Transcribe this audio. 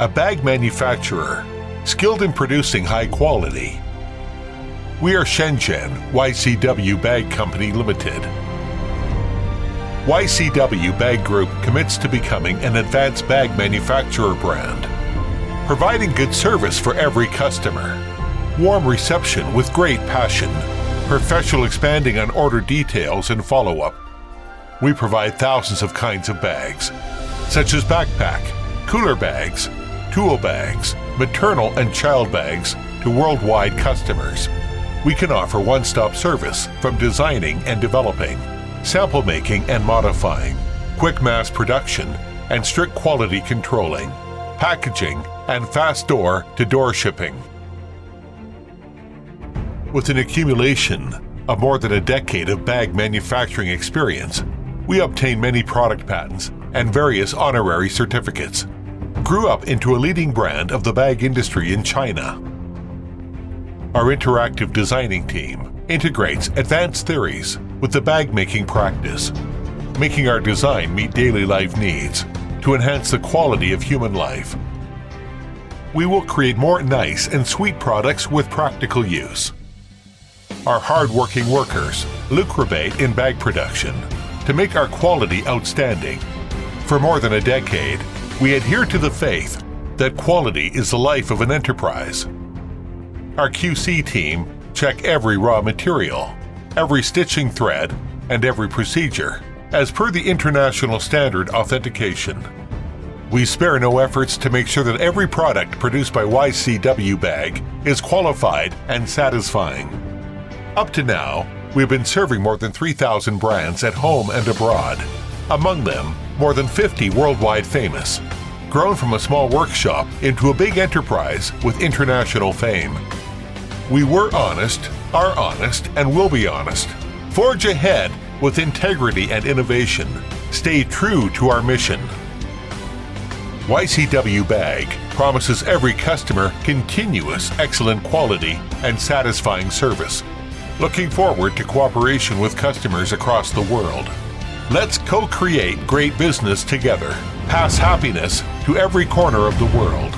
a bag manufacturer skilled in producing high quality. We are Shenzhen YCW Bag Company Limited. YCW Bag Group commits to becoming an advanced bag manufacturer brand, providing good service for every customer, warm reception with great passion, professional expanding on order details and follow-up. We provide thousands of kinds of bags, such as backpack, cooler bags, tool bags, maternal and child bags to worldwide customers. We can offer one-stop service from designing and developing, sample making and modifying, quick mass production and strict quality controlling, packaging and fast door-to-door shipping. With an accumulation of more than a decade of bag manufacturing experience, we obtain many product patents and various honorary certificates. Grew up into a leading brand of the bag industry in China. Our interactive designing team integrates advanced theories with the bag-making practice, making our design meet daily life needs to enhance the quality of human life. We will create more nice and sweet products with practical use. Our hard-working workers lucrate in bag production to make our quality outstanding. For more than a decade, we adhere to the faith that quality is the life of an enterprise. Our QC team check every raw material, every stitching thread, and every procedure, as per the international standard authentication. We spare no efforts to make sure that every product produced by YCW Bag is qualified and satisfying. Up to now, we've been serving more than 3,000 brands at home and abroad. Among them, more than 50 worldwide famous. Grown from a small workshop into a big enterprise with international fame. We were honest, are honest, and will be honest. Forge ahead with integrity and innovation. Stay true to our mission. YCW Bag promises every customer continuous excellent quality and satisfying service. Looking forward to cooperation with customers across the world. Let's co-create great business together. Pass happiness to every corner of the world.